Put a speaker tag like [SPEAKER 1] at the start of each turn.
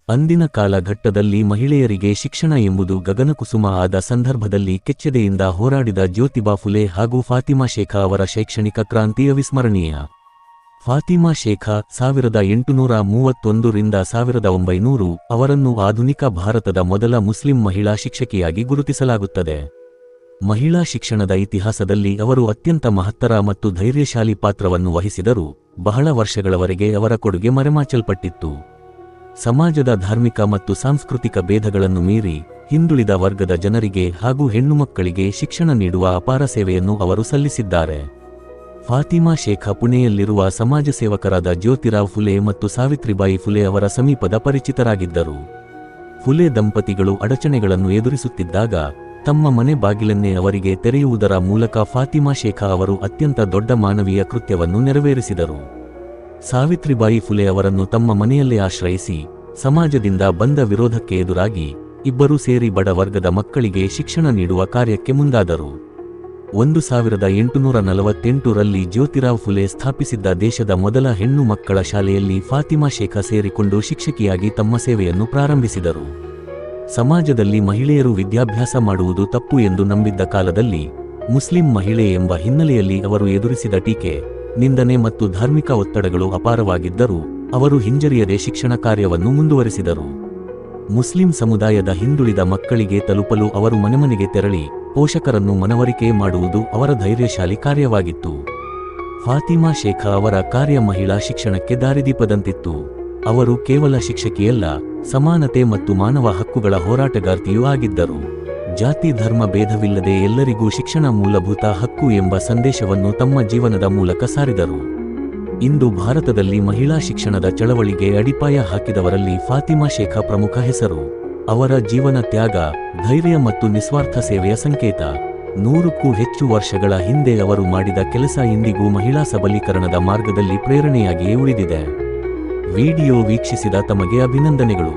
[SPEAKER 1] ಅಂದಿನ ಕಾಲಘಟ್ಟದಲ್ಲಿ ಮಹಿಳೆಯರಿಗೆ ಶಿಕ್ಷಣ ಎಂಬುದು ಗಗನಕುಸುಮ ಆದ ಸಂದರ್ಭದಲ್ಲಿ ಕೆಚ್ಚೆದೆಯಿಂದ ಹೋರಾಡಿದ ಜ್ಯೋತಿಬಾ ಫುಲೆ ಹಾಗೂ ಫಾತಿಮಾ ಶೇಖಾ ಅವರ ಶೈಕ್ಷಣಿಕ ಕ್ರಾಂತಿ ಅವಿಸ್ಮರಣೀಯ. ಫಾತಿಮಾ ಶೇಖಾ 1831 ರಿಂದ 1900 ಅವರನ್ನು ಆಧುನಿಕ ಭಾರತದ ಮೊದಲ ಮುಸ್ಲಿಂ ಮಹಿಳಾ ಶಿಕ್ಷಕಿಯಾಗಿ ಗುರುತಿಸಲಾಗುತ್ತದೆ. ಮಹಿಳಾ ಶಿಕ್ಷಣದ ಇತಿಹಾಸದಲ್ಲಿ ಅವರು ಅತ್ಯಂತ ಮಹತ್ತರ ಮತ್ತು ಧೈರ್ಯಶಾಲಿ ಪಾತ್ರವನ್ನು ವಹಿಸಿದರು. ಬಹಳ ವರ್ಷಗಳವರೆಗೆ ಅವರ ಕೊಡುಗೆ ಮರೆಮಾಚಲ್ಪಟ್ಟಿತ್ತು. ಸಮಾಜದ ಧಾರ್ಮಿಕ ಮತ್ತು ಸಾಂಸ್ಕೃತಿಕ ಭೇದಗಳನ್ನು ಮೀರಿ ಹಿಂದುಳಿದ ವರ್ಗದ ಜನರಿಗೆ ಹಾಗೂ ಹೆಣ್ಣುಮಕ್ಕಳಿಗೆ ಶಿಕ್ಷಣ ನೀಡುವ ಅಪಾರ ಸೇವೆಯನ್ನು ಅವರು ಸಲ್ಲಿಸಿದ್ದಾರೆ. ಫಾತಿಮಾ ಶೇಖಾ ಪುಣೆಯಲ್ಲಿರುವ ಸಮಾಜ ಸೇವಕರಾದ ಜ್ಯೋತಿರಾವ್ ಫುಲೆ ಮತ್ತು ಸಾವಿತ್ರಿಬಾಯಿ ಫುಲೆ ಅವರ ಸಮೀಪದ ಪರಿಚಿತರಾಗಿದ್ದರು. ಫುಲೆ ದಂಪತಿಗಳು ಅಡಚಣೆಗಳನ್ನು ಎದುರಿಸುತ್ತಿದ್ದಾಗ ತಮ್ಮ ಮನೆ ಬಾಗಿಲನ್ನೇ ಅವರಿಗೆ ತೆರೆಯುವುದರ ಮೂಲಕ ಫಾತಿಮಾ ಶೇಖಾ ಅವರು ಅತ್ಯಂತ ದೊಡ್ಡ ಮಾನವೀಯ ಕೃತ್ಯವನ್ನು ನೆರವೇರಿಸಿದರು. ಸಾವಿತ್ರಿಬಾಯಿ ಫುಲೆ ಅವರನ್ನು ತಮ್ಮ ಮನೆಯಲ್ಲೇ ಆಶ್ರಯಿಸಿ ಸಮಾಜದಿಂದ ಬಂದ ವಿರೋಧಕ್ಕೆ ಎದುರಾಗಿ ಇಬ್ಬರೂ ಸೇರಿ ಬಡ ವರ್ಗದ ಮಕ್ಕಳಿಗೆ ಶಿಕ್ಷಣ ನೀಡುವ ಕಾರ್ಯಕ್ಕೆ ಮುಂದಾದರು. 1848 ರಲ್ಲಿ ಜ್ಯೋತಿರಾವ್ ಫುಲೆ ಸ್ಥಾಪಿಸಿದ್ದ ದೇಶದ ಮೊದಲ ಹೆಣ್ಣು ಮಕ್ಕಳ ಶಾಲೆಯಲ್ಲಿ ಫಾತಿಮಾ ಶೇಖಾ ಸೇರಿಕೊಂಡು ಶಿಕ್ಷಕಿಯಾಗಿ ತಮ್ಮ ಸೇವೆಯನ್ನು ಪ್ರಾರಂಭಿಸಿದರು. ಸಮಾಜದಲ್ಲಿ ಮಹಿಳೆಯರು ವಿದ್ಯಾಭ್ಯಾಸ ಮಾಡುವುದು ತಪ್ಪು ಎಂದು ನಂಬಿದ್ದ ಕಾಲದಲ್ಲಿ ಮುಸ್ಲಿಂ ಮಹಿಳೆ ಎಂಬ ಹಿನ್ನೆಲೆಯಲ್ಲಿ ಅವರು ಎದುರಿಸಿದ ಟೀಕೆ, ನಿಂದನೆ ಮತ್ತು ಧಾರ್ಮಿಕ ಒತ್ತಡಗಳು ಅಪಾರವಾಗಿದ್ದರೂ ಅವರು ಹಿಂಜರಿಯದೆ ಶಿಕ್ಷಣ ಕಾರ್ಯವನ್ನು ಮುಂದುವರೆಸಿದರು. ಮುಸ್ಲಿಂ ಸಮುದಾಯದ ಹಿಂದುಳಿದ ಮಕ್ಕಳಿಗೆ ತಲುಪಲು ಅವರು ಮನೆಮನೆಗೆ ತೆರಳಿ ಪೋಷಕರನ್ನು ಮನವರಿಕೆ ಮಾಡುವುದು ಅವರ ಧೈರ್ಯಶಾಲಿ ಕಾರ್ಯವಾಗಿತ್ತು. ಫಾತಿಮಾ ಶೇಖಾ ಅವರ ಕಾರ್ಯ ಮಹಿಳಾ ಶಿಕ್ಷಣಕ್ಕೆ ದಾರಿದೀಪದಂತಿತ್ತು. ಅವರು ಕೇವಲ ಶಿಕ್ಷಕಿಯಲ್ಲ, ಸಮಾನತೆ ಮತ್ತು ಮಾನವ ಹಕ್ಕುಗಳ ಹೋರಾಟಗಾರ್ತಿಯೂ ಆಗಿದ್ದರು. ಜಾತಿ ಧರ್ಮ ಭೇದವಿಲ್ಲದೆ ಎಲ್ಲರಿಗೂ ಶಿಕ್ಷಣ ಮೂಲಭೂತ ಹಕ್ಕು ಎಂಬ ಸಂದೇಶವನ್ನು ತಮ್ಮ ಜೀವನದ ಮೂಲಕ ಸಾರಿದರು. ಇಂದು ಭಾರತದಲ್ಲಿ ಮಹಿಳಾ ಶಿಕ್ಷಣದ ಚಳವಳಿಗೆ ಅಡಿಪಾಯ ಹಾಕಿದವರಲ್ಲಿ ಫಾತಿಮಾ ಶೇಖಾ ಪ್ರಮುಖ ಹೆಸರು. ಅವರ ಜೀವನ ತ್ಯಾಗ, ಧೈರ್ಯ ಮತ್ತು ನಿಸ್ವಾರ್ಥ ಸೇವೆಯ ಸಂಕೇತ. 100ಕ್ಕೂ ಹೆಚ್ಚು ವರ್ಷಗಳ ಹಿಂದೆ ಅವರು ಮಾಡಿದ ಕೆಲಸ ಇಂದಿಗೂ ಮಹಿಳಾ ಸಬಲೀಕರಣದ ಮಾರ್ಗದಲ್ಲಿ ಪ್ರೇರಣೆಯಾಗಿಯೇ ಉಳಿದಿದೆ. ವಿಡಿಯೋ ವೀಕ್ಷಿಸಿದ ತಮಗೆ ಅಭಿನಂದನೆಗಳು.